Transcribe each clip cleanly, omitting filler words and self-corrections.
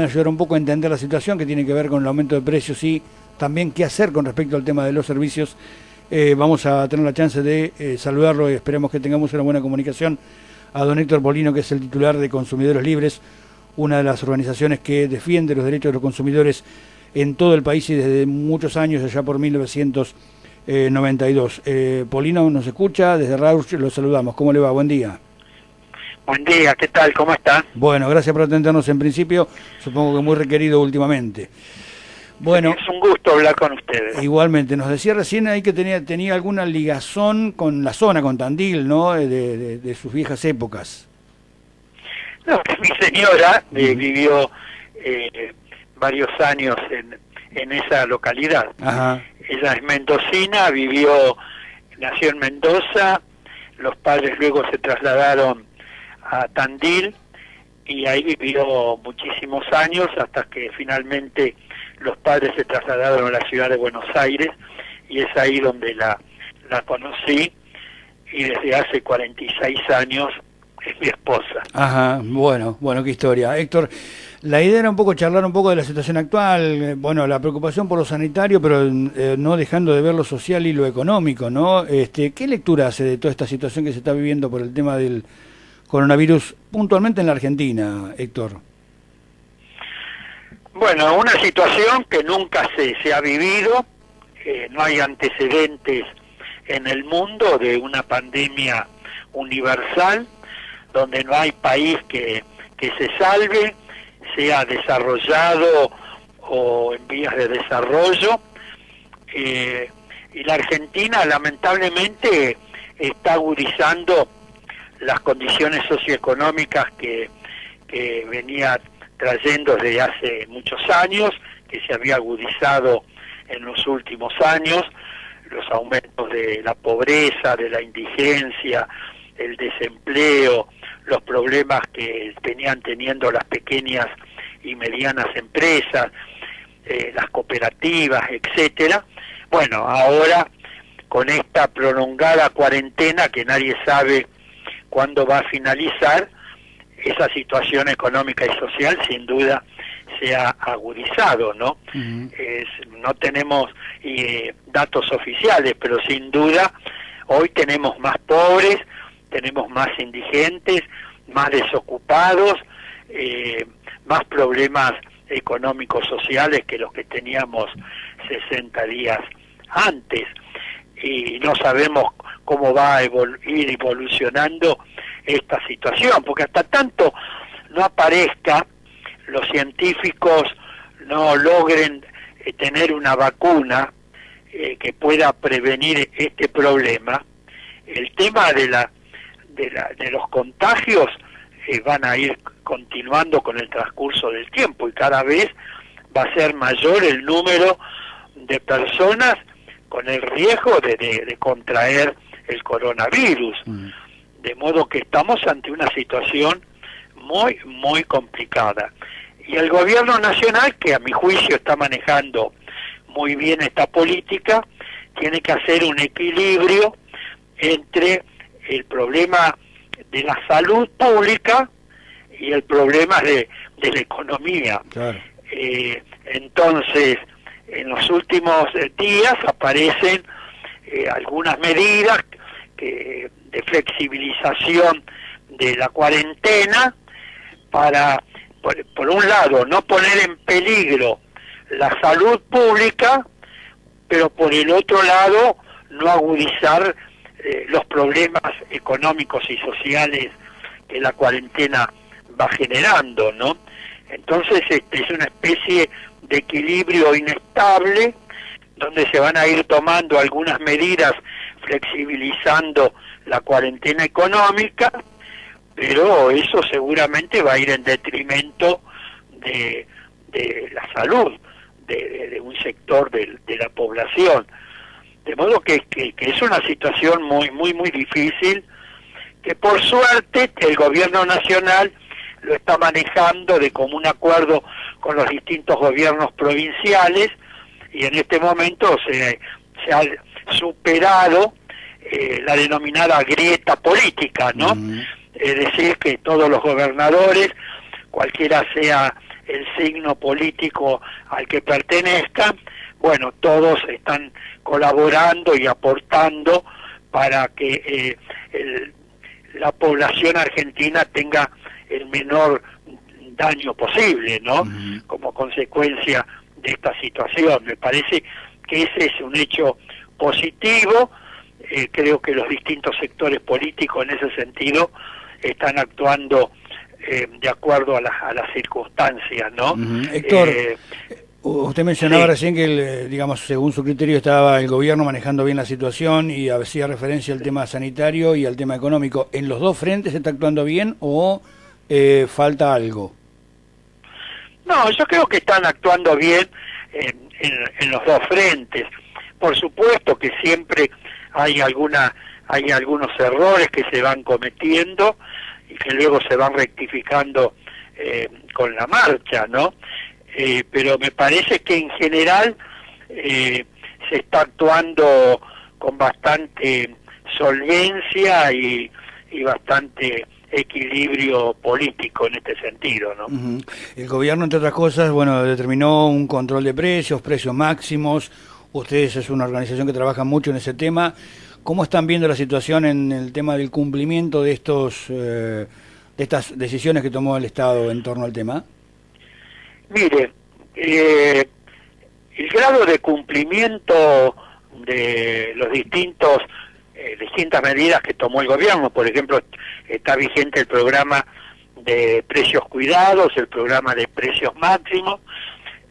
ayudar un poco a entender la situación que tiene que ver con el aumento de precios y también qué hacer con respecto al tema de los servicios. Vamos a tener la chance de saludarlo y esperemos que tengamos una buena comunicación a don Héctor Polino, que es el titular de Consumidores Libres, una de las organizaciones que defiende los derechos de los consumidores en todo el país y desde muchos años, allá por 1992. Polino nos escucha, desde Rauch lo saludamos. ¿Cómo le va? Buen día. Buen día, ¿qué tal? ¿Cómo está? Bueno, gracias por atendernos en principio, supongo que muy requerido últimamente. Bueno, es un gusto hablar con ustedes. Igualmente, nos decía recién ahí que tenía alguna ligazón con la zona, con Tandil, ¿no? De sus viejas épocas. No, que mi señora vivió varios años en esa localidad. Ajá. Ella es mendocina, nació en Mendoza, los padres luego se trasladaron a Tandil y ahí vivió muchísimos años hasta que finalmente los padres se trasladaron a la ciudad de Buenos Aires y es ahí donde la conocí y desde hace 46 años es mi esposa. Ajá, bueno, qué historia. Héctor, la idea era un poco charlar un poco de la situación actual, bueno, la preocupación por lo sanitario, pero no dejando de ver lo social y lo económico, ¿no? ¿Qué lectura hace de toda esta situación que se está viviendo por el tema del coronavirus, puntualmente en la Argentina, Héctor? Bueno, una situación que nunca se ha vivido, no hay antecedentes en el mundo de una pandemia universal, donde no hay país que se salve, sea desarrollado o en vías de desarrollo, y la Argentina lamentablemente está agudizando las condiciones socioeconómicas que venía trayendo desde hace muchos años, que se había agudizado en los últimos años, los aumentos de la pobreza, de la indigencia, el desempleo, los problemas que venían teniendo las pequeñas y medianas empresas, las cooperativas, etcétera. Bueno, ahora con esta prolongada cuarentena que nadie sabe cuándo va a finalizar, esa situación económica y social sin duda se ha agudizado, ¿no? Uh-huh. No tenemos datos oficiales, pero sin duda hoy tenemos más pobres, tenemos más indigentes, más desocupados, más problemas económicos sociales que los que teníamos 60 días antes, y no sabemos cómo va a ir evolucionando esta situación, porque hasta tanto no aparezca, los científicos no logren tener una vacuna que pueda prevenir este problema, el tema de los contagios van a ir continuando con el transcurso del tiempo y cada vez va a ser mayor el número de personas con el riesgo de contraer el coronavirus. De modo que estamos ante una situación muy, muy complicada. Y el gobierno nacional, que a mi juicio está manejando muy bien esta política, tiene que hacer un equilibrio entre el problema de la salud pública y el problema de la economía. Claro. Entonces, en los últimos días aparecen algunas medidas de flexibilización de la cuarentena para, por un lado, no poner en peligro la salud pública, pero por el otro lado no agudizar los problemas económicos y sociales que la cuarentena va generando, ¿no? Entonces es una especie de equilibrio inestable donde se van a ir tomando algunas medidas flexibilizando la cuarentena económica, pero eso seguramente va a ir en detrimento de la salud de un sector de la población. De modo que es una situación muy, muy, muy difícil, que por suerte el gobierno nacional lo está manejando de común acuerdo con los distintos gobiernos provinciales, y en este momento se ha superado la denominada grieta política, ¿no? Es decir, que todos los gobernadores, cualquiera sea el signo político al que pertenezcan, bueno, todos están colaborando y aportando para que la población argentina tenga el menor daño posible, ¿no? Como consecuencia de esta situación. Me parece que ese es un hecho positivo. Creo que los distintos sectores políticos en ese sentido están actuando de acuerdo a las circunstancias, ¿no? Héctor, usted mencionaba recién que, digamos, según su criterio estaba el gobierno manejando bien la situación y hacía referencia al tema sanitario y al tema económico. ¿En los dos frentes está actuando bien o falta algo? No, yo creo que están actuando bien en los dos frentes. Por supuesto que siempre hay algunos errores que se van cometiendo y que luego se van rectificando con la marcha, ¿no? Pero me parece que en general se está actuando con bastante solvencia y bastante equilibrio político en este sentido, ¿no? El gobierno, entre otras cosas, bueno, determinó un control de precios máximos. Ustedes es una organización que trabaja mucho en ese tema. ¿Cómo están viendo la situación en el tema del cumplimiento de estas decisiones que tomó el Estado en torno al tema? Mire, el grado de cumplimiento de los distintas medidas que tomó el gobierno, por ejemplo, está vigente el programa de precios cuidados, el programa de precios máximos,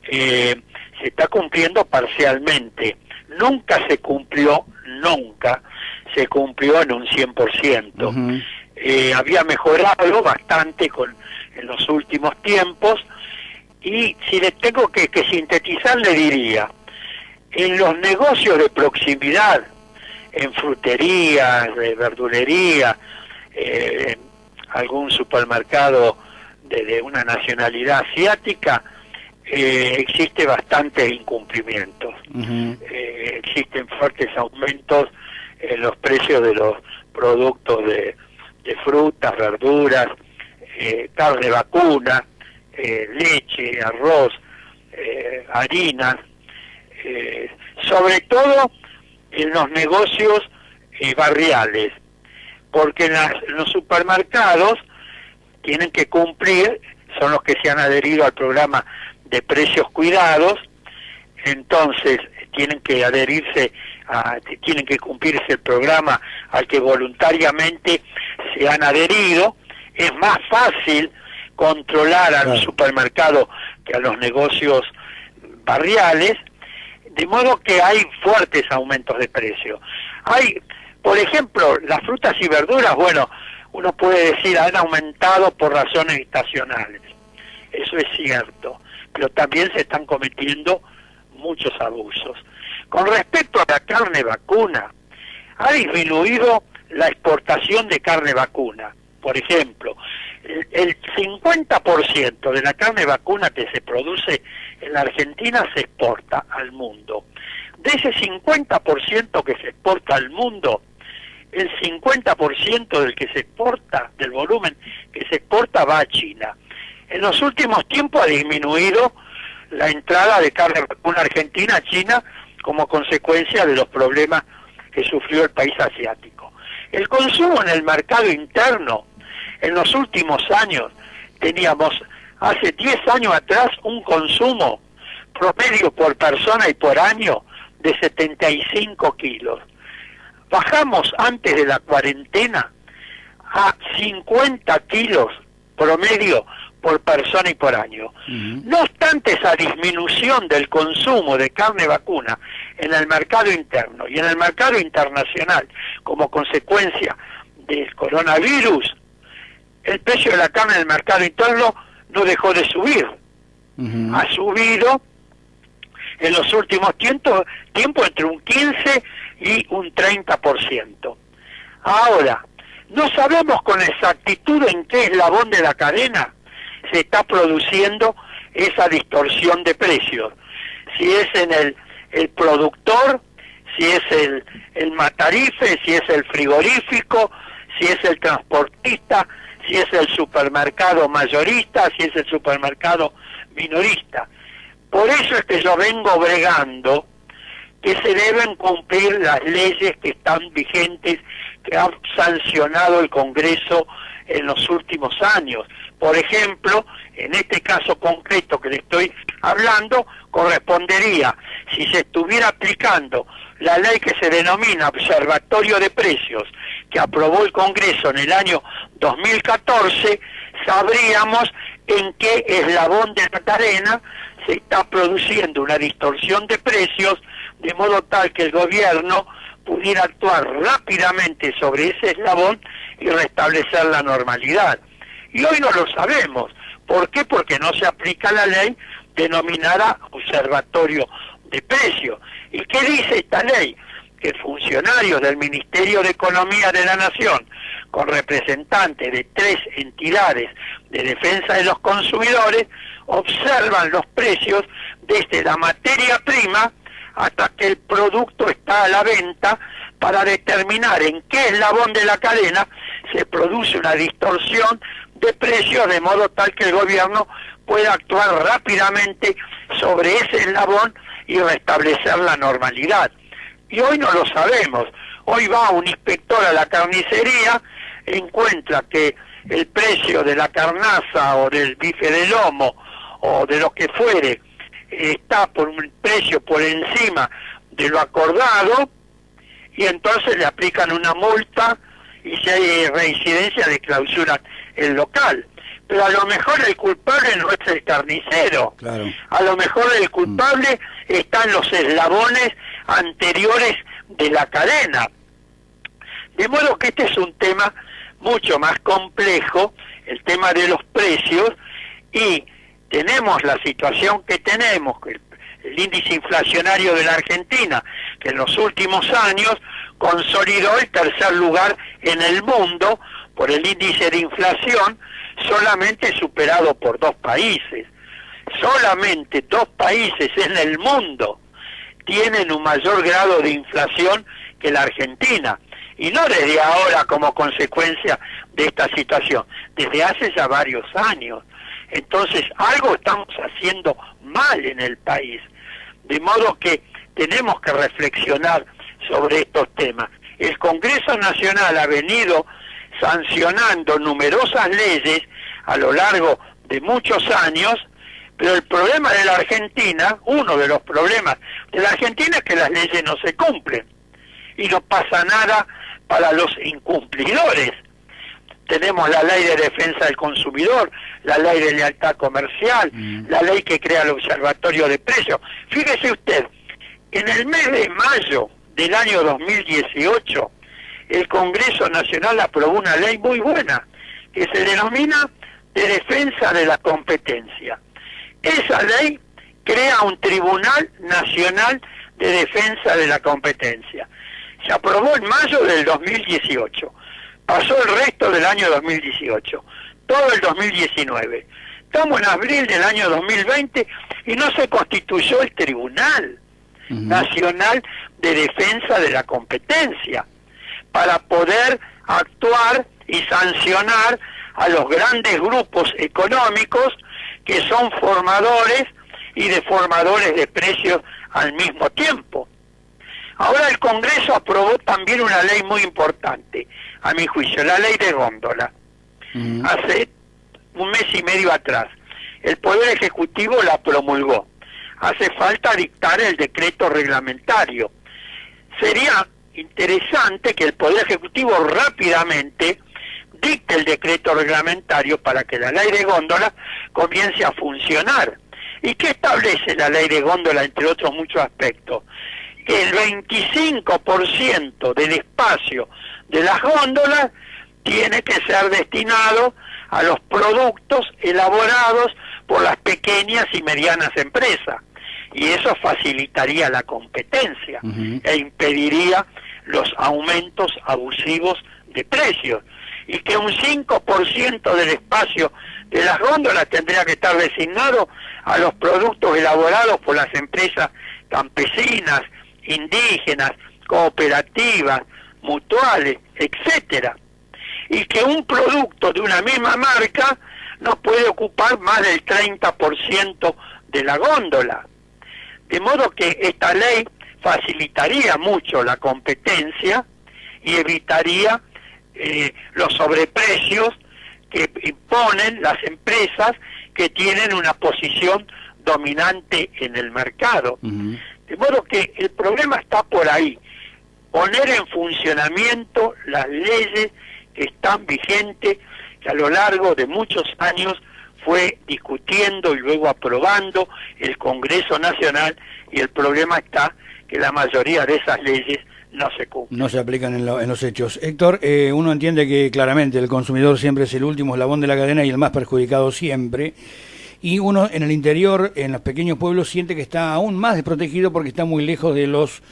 se está cumpliendo parcialmente. Nunca se cumplió en un 100%. Había mejorado bastante en los últimos tiempos, y si le tengo que sintetizar, le diría, en los negocios de proximidad, en fruterías, de verdulería, algún supermercado de una nacionalidad asiática, existe bastante incumplimiento. Existen fuertes aumentos en los precios de los productos de frutas, verduras, carne vacuna, leche, arroz, harina, sobre todo en los negocios barriales, porque en los supermercados tienen que cumplir, son los que se han adherido al programa de precios cuidados, entonces tienen que adherirse tienen que cumplirse el programa al que voluntariamente se han adherido. Es más fácil controlar al supermercado que a los negocios barriales, de modo que hay fuertes aumentos de precio. Hay, por ejemplo, las frutas y verduras, bueno, uno puede decir han aumentado por razones estacionales, eso es cierto, pero también se están cometiendo muchos abusos. Con respecto a la carne vacuna, ha disminuido la exportación de carne vacuna. Por ejemplo, el 50% de la carne vacuna que se produce en la Argentina se exporta al mundo. De ese 50% que se exporta al mundo, el 50% del que se exporta, del volumen que se exporta, va a China. En los últimos tiempos ha disminuido la entrada de carne vacuna argentina a China como consecuencia de los problemas que sufrió el país asiático. El consumo en el mercado interno, en los últimos años, teníamos hace 10 años atrás un consumo promedio por persona y por año de 75 kilos. Bajamos antes de la cuarentena a 50 kilos promedio por persona y por año. No obstante esa disminución del consumo de carne vacuna en el mercado interno y en el mercado internacional como consecuencia del coronavirus, el precio de la carne en el mercado interno no dejó de subir. Ha subido en los últimos tiempos entre un 15 y un 30%. Ahora, no sabemos con exactitud en qué eslabón de la cadena se está produciendo esa distorsión de precios. Si es en el productor, si es el matarife, si es el frigorífico, si es el transportista, si es el supermercado mayorista, si es el supermercado minorista. Por eso es que yo vengo bregando que se deben cumplir las leyes que están vigentes, que ha sancionado el Congreso en los últimos años. Por ejemplo, en este caso concreto que le estoy hablando, correspondería, si se estuviera aplicando la ley que se denomina Observatorio de Precios, que aprobó el Congreso en el año 2014, sabríamos en qué eslabón de la cadena se está produciendo una distorsión de precios, de modo tal que el gobierno pudiera actuar rápidamente sobre ese eslabón y restablecer la normalidad. Y hoy no lo sabemos. ¿Por qué? Porque no se aplica la ley denominada Observatorio de Precios. ¿Y qué dice esta ley? Que funcionarios del Ministerio de Economía de la Nación, con representantes de 3 entidades de defensa de los consumidores, observan los precios desde la materia prima hasta que el producto está a la venta, para determinar en qué eslabón de la cadena se produce una distorsión de precios, de modo tal que el gobierno pueda actuar rápidamente sobre ese eslabón y restablecer la normalidad. Y hoy no lo sabemos. Hoy va un inspector a la carnicería, encuentra que el precio de la carnaza o del bife de lomo o de lo que fuere está por un precio por encima de lo acordado, y entonces le aplican una multa, y si hay reincidencia le clausuran el local. Pero a lo mejor el culpable no es el carnicero, claro. A lo mejor el culpable está en los eslabones anteriores de la cadena. De modo que este es un tema mucho más complejo, el tema de los precios, y tenemos la situación que tenemos, que el índice inflacionario de la Argentina, que en los últimos años consolidó el tercer lugar en el mundo por el índice de inflación, solamente superado por 2 países. Solamente 2 países en el mundo tienen un mayor grado de inflación que la Argentina, y no desde ahora como consecuencia de esta situación, desde hace ya varios años. Entonces algo estamos haciendo mal en el país, de modo que tenemos que reflexionar sobre estos temas. El Congreso Nacional ha venido sancionando numerosas leyes a lo largo de muchos años, pero el problema de la Argentina, uno de los problemas de la Argentina, es que las leyes no se cumplen y no pasa nada para los incumplidores. Tenemos la ley de defensa del consumidor, la ley de lealtad comercial, la ley que crea el Observatorio de Precios. Fíjese usted, en el mes de mayo del año 2018, el Congreso Nacional aprobó una ley muy buena, que se denomina de defensa de la competencia. Esa ley crea un Tribunal Nacional de Defensa de la Competencia. Se aprobó en mayo del 2018. Pasó el resto del año 2018, todo el 2019. Estamos en abril del año 2020 y no se constituyó el Tribunal Nacional de Defensa de la Competencia para poder actuar y sancionar a los grandes grupos económicos que son formadores y deformadores de precios al mismo tiempo. Ahora el Congreso aprobó también una ley muy importante, a mi juicio, la ley de góndola. Hace un mes y medio atrás, el Poder Ejecutivo la promulgó. Hace falta dictar el decreto reglamentario. Sería interesante que el Poder Ejecutivo rápidamente dicte el decreto reglamentario para que la ley de góndola comience a funcionar. ¿Y qué establece la ley de góndola, entre otros muchos aspectos? Que el 25% del espacio de las góndolas tiene que ser destinado a los productos elaborados por las pequeñas y medianas empresas. Y eso facilitaría la competencia e impediría los aumentos abusivos de precios. Y que un 5% del espacio de las góndolas tendría que estar designado a los productos elaborados por las empresas campesinas, indígenas, cooperativas, mutuales, etcétera. Y que un producto de una misma marca no puede ocupar más del 30% de la góndola. De modo que esta ley facilitaría mucho la competencia y evitaría los sobreprecios que imponen las empresas que tienen una posición dominante en el mercado. De modo que el problema está por ahí, poner en funcionamiento las leyes que están vigentes, que a lo largo de muchos años fue discutiendo y luego aprobando el Congreso Nacional, y el problema está que la mayoría de esas leyes no se cumplen. No se aplican en los hechos. Héctor, uno entiende que claramente el consumidor siempre es el último eslabón de la cadena y el más perjudicado siempre, y uno en el interior, en los pequeños pueblos, siente que está aún más desprotegido porque está muy lejos de los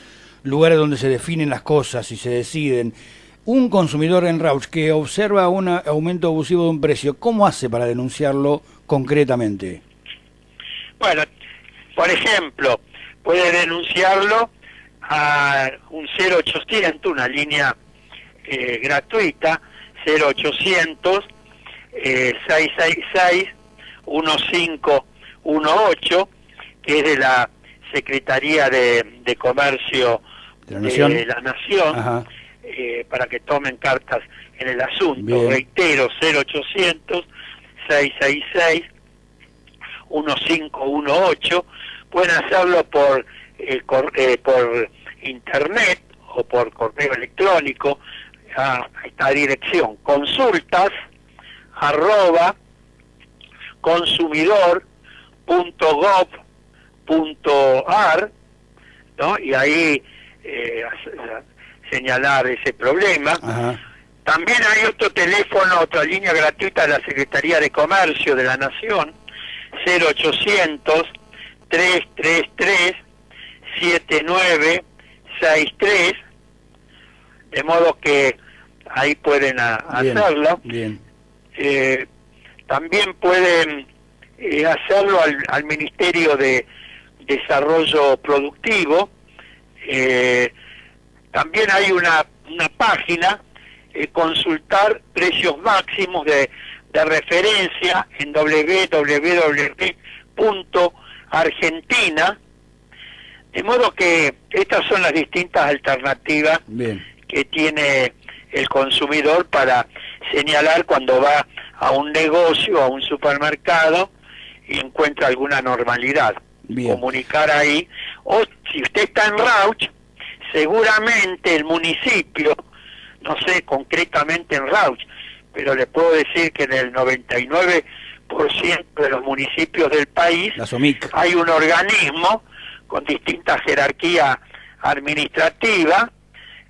lugares donde se definen las cosas y se deciden. Un consumidor en Rauch que observa un aumento abusivo de un precio, ¿cómo hace para denunciarlo concretamente? Bueno, por ejemplo, puede denunciarlo a un 0800, una línea gratuita, 0800 666 1518, que es de la Secretaría de Comercio de la Nación, para que tomen cartas en el asunto. Bien. Reitero, 0800 666 1518. Pueden hacerlo por internet o por correo electrónico a esta dirección: consultas@consumidor.gov.ar, ¿no? Y ahí señalar ese problema. Ajá. También hay otro teléfono, otra línea gratuita de la Secretaría de Comercio de la Nación, 0800 333 7963, de modo que ahí pueden hacerlo. Bien. También pueden hacerlo al Ministerio de Desarrollo Productivo. También hay una página, consultar precios máximos de referencia en www.argentina. De modo que estas son las distintas alternativas que tiene el consumidor para señalar cuando va a un negocio, a un supermercado y encuentra alguna normalidad. Bien. Comunicar ahí. O si usted está en Rauch, seguramente el municipio, no sé concretamente en Rauch, pero le puedo decir que en el 99% de los municipios del país hay un organismo con distinta jerarquía administrativa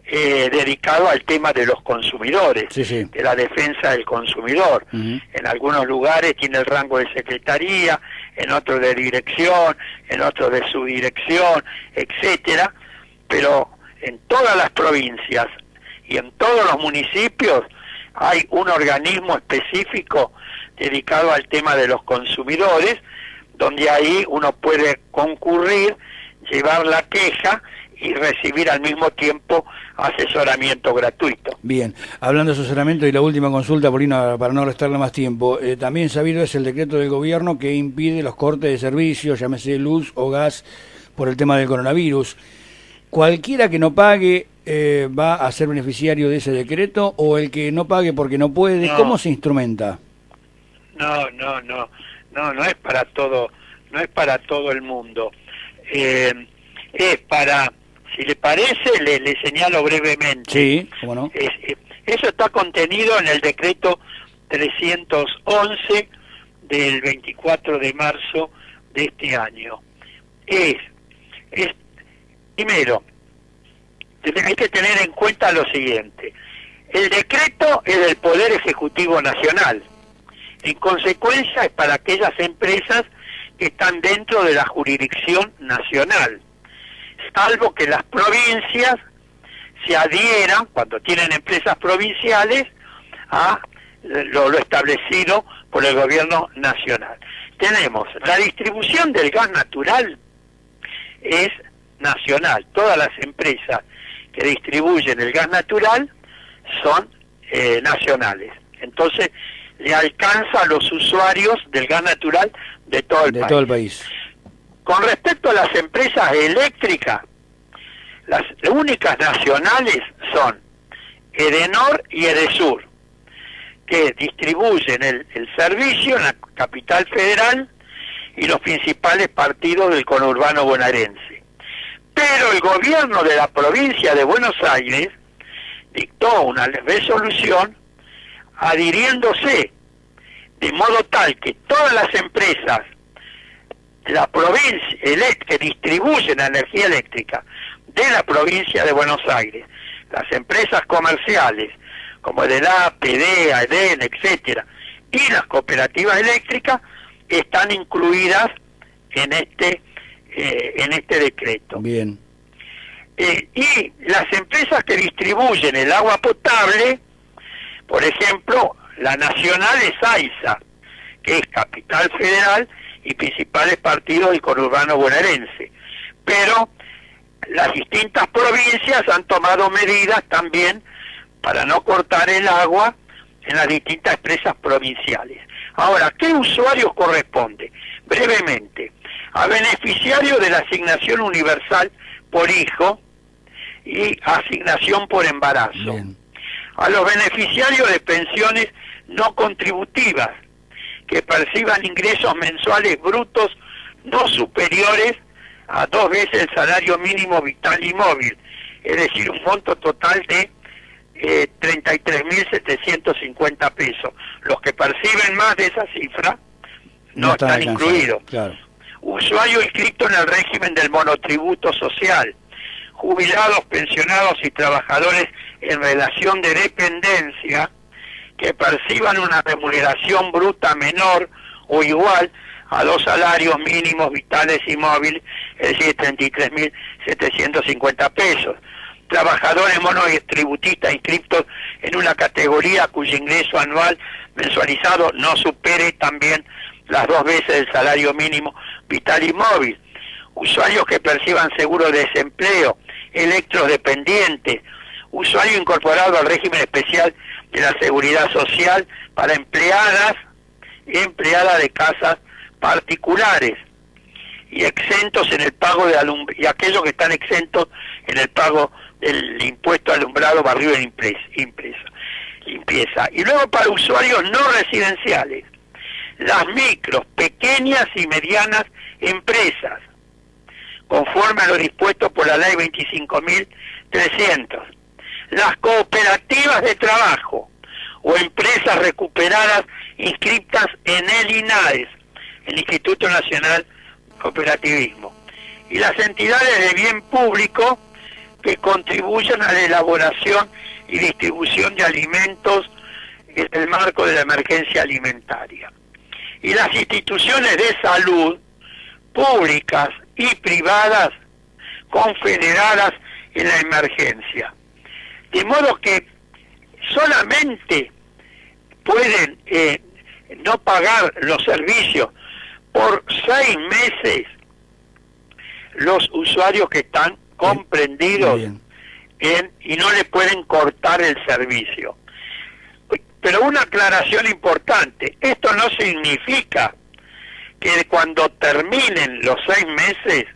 dedicado al tema de los consumidores, de la defensa del consumidor. En algunos lugares tiene el rango de secretaría, en otros de dirección, en otros de subdirección, etcétera, pero en todas las provincias y en todos los municipios hay un organismo específico dedicado al tema de los consumidores, donde ahí uno puede concurrir, llevar la queja y recibir al mismo tiempo asesoramiento gratuito. Bien, hablando de asesoramiento y la última consulta, Paulino, para no restarle más tiempo, también sabido es el decreto del gobierno que impide los cortes de servicios, llámese luz o gas, por el tema del coronavirus. ¿Cualquiera que no pague va a ser beneficiario de ese decreto, o el que no pague porque no puede? No. ¿Cómo se instrumenta? No es para todo, no es para todo el mundo. Es para, si le parece, le señalo brevemente. Sí, ¿cómo no? Eso está contenido en el decreto 311 del 24 de marzo de este año. Primero, hay que tener en cuenta lo siguiente: el decreto es del Poder Ejecutivo Nacional. En consecuencia, es para aquellas empresas que están dentro de la jurisdicción nacional, salvo que las provincias se adhieran, cuando tienen empresas provinciales, a lo establecido por el gobierno nacional. Tenemos la distribución del gas natural, es nacional. Todas las empresas que distribuyen el gas natural son nacionales. Entonces, le alcanza a los usuarios del gas natural de todo todo el país. Con respecto a las empresas eléctricas, las únicas nacionales son Edenor y Edesur, que distribuyen el servicio en la capital federal y los principales partidos del conurbano bonaerense. Pero el gobierno de la provincia de Buenos Aires dictó una resolución adhiriéndose de modo tal que todas las empresas de la provincia que distribuyen la energía eléctrica de la provincia de Buenos Aires, las empresas comerciales como EDELAP, PDEA, EDEN, etcétera, y las cooperativas eléctricas están incluidas en este decreto. Bien. Y las empresas que distribuyen el agua potable, por ejemplo, la nacional es AISA, que es Capital Federal y principales partidos del conurbano bonaerense. Pero las distintas provincias han tomado medidas también para no cortar el agua en las distintas empresas provinciales. Ahora, ¿qué usuarios corresponde? Brevemente, a beneficiarios de la asignación universal por hijo y asignación por embarazo. Bien. A los beneficiarios de pensiones no contributivas, que perciban ingresos mensuales brutos no superiores a 2 veces el salario mínimo vital y móvil, es decir, un monto total de 33.750 pesos. Los que perciben más de esa cifra no están incluidos. Claro. Usuario inscrito en el régimen del monotributo social, jubilados, pensionados y trabajadores en relación de dependencia que perciban una remuneración bruta menor o igual a 2 salarios mínimos vitales y móviles, es decir, 33.750 pesos. Trabajadores monotributistas inscritos en una categoría cuyo ingreso anual mensualizado no supere también las 2 veces el salario mínimo vital y móvil. Usuarios que perciban seguro de desempleo, electrodependientes, usuario incorporado al régimen especial de la seguridad social para empleadas y empleadas de casas particulares y exentos en el pago de y aquellos que están exentos en el pago del impuesto alumbrado, barrido y limpieza. Y luego para usuarios no residenciales, las micros, pequeñas y medianas empresas, conforme a lo dispuesto por la ley 25.300, las cooperativas de trabajo o empresas recuperadas inscritas en el INADES, el Instituto Nacional de Cooperativismo, y las entidades de bien público que contribuyan a la elaboración y distribución de alimentos en el marco de la emergencia alimentaria. Y las instituciones de salud, públicas y privadas, confederadas en la emergencia. De modo que solamente pueden no pagar los servicios por 6 meses los usuarios que están comprendidos y no le pueden cortar el servicio. Pero una aclaración importante, esto no significa que cuando terminen los 6 meses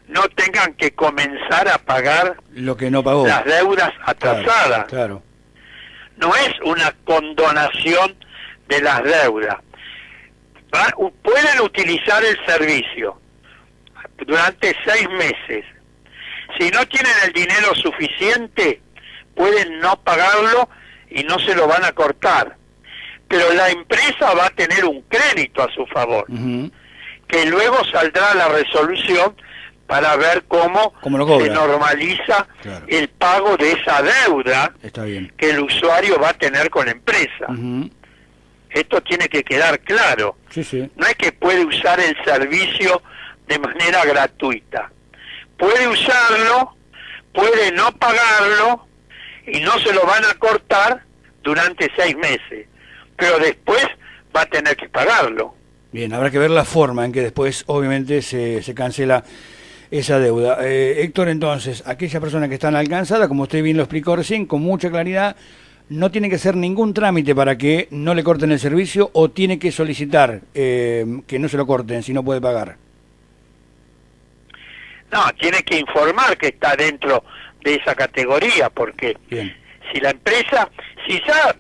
no tengan que comenzar a pagar lo que no pagó, las deudas atrasadas. Claro. No es una condonación de las deudas. Pueden utilizar el servicio durante 6 meses. Si no tienen el dinero suficiente, pueden no pagarlo y no se lo van a cortar. Pero la empresa va a tener un crédito a su favor, que luego saldrá la resolución para ver cómo se normaliza el pago de esa deuda que el usuario va a tener con la empresa. Esto tiene que quedar claro. No es que puede usar el servicio de manera gratuita. Puede usarlo, puede no pagarlo y no se lo van a cortar durante 6 meses. Pero después va a tener que pagarlo. Bien, habrá que ver la forma en que después obviamente se cancela esa deuda. Héctor, entonces, aquella persona que están alcanzada, como usted bien lo explicó recién, con mucha claridad, no tiene que hacer ningún trámite para que no le corten el servicio, o tiene que solicitar que no se lo corten si no puede pagar. No, tiene que informar que está dentro de esa categoría, porque Bien. si la empresa, si ya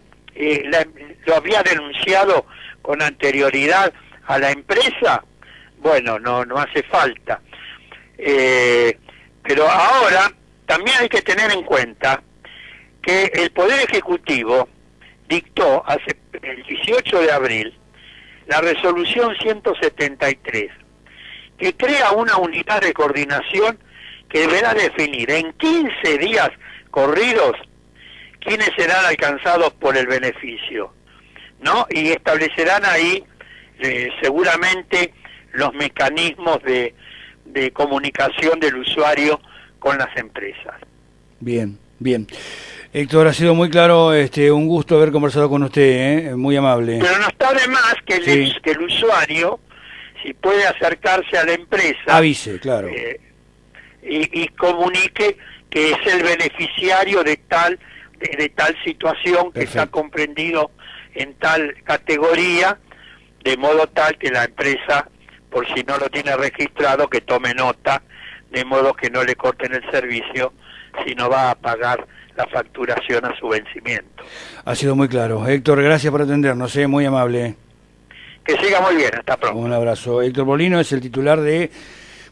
lo había denunciado con anterioridad a la empresa, bueno, no hace falta. Pero ahora también hay que tener en cuenta que el Poder Ejecutivo dictó el 18 de abril la resolución 173, que crea una unidad de coordinación que deberá definir en 15 días corridos quiénes serán alcanzados por el beneficio, ¿no? Y establecerán ahí seguramente los mecanismos de comunicación del usuario con las empresas. Bien, bien. Héctor, ha sido muy claro, un gusto haber conversado con usted, muy amable. Pero no está de más que el usuario, si puede acercarse a la empresa, avise, claro, y comunique que es el beneficiario de tal situación. Perfecto. Que está comprendido en tal categoría, de modo tal que la empresa, por si no lo tiene registrado, que tome nota, de modo que no le corten el servicio si no va a pagar la facturación a su vencimiento. Ha sido muy claro. Héctor, gracias por atendernos, muy amable. Que siga muy bien, hasta pronto. Un abrazo. Héctor Bolino es el titular de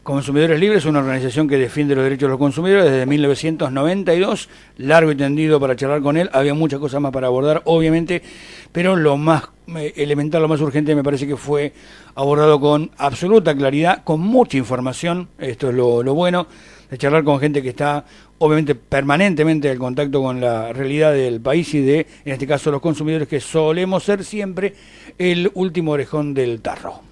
Consumidores Libres, una organización que defiende los derechos de los consumidores desde 1992, largo y tendido para charlar con él. Había muchas cosas más para abordar, obviamente, pero lo más elemental, lo más urgente me parece que fue abordado con absoluta claridad, con mucha información. Esto es lo bueno de charlar con gente que está obviamente permanentemente en contacto con la realidad del país y de, en este caso, los consumidores, que solemos ser siempre el último orejón del tarro.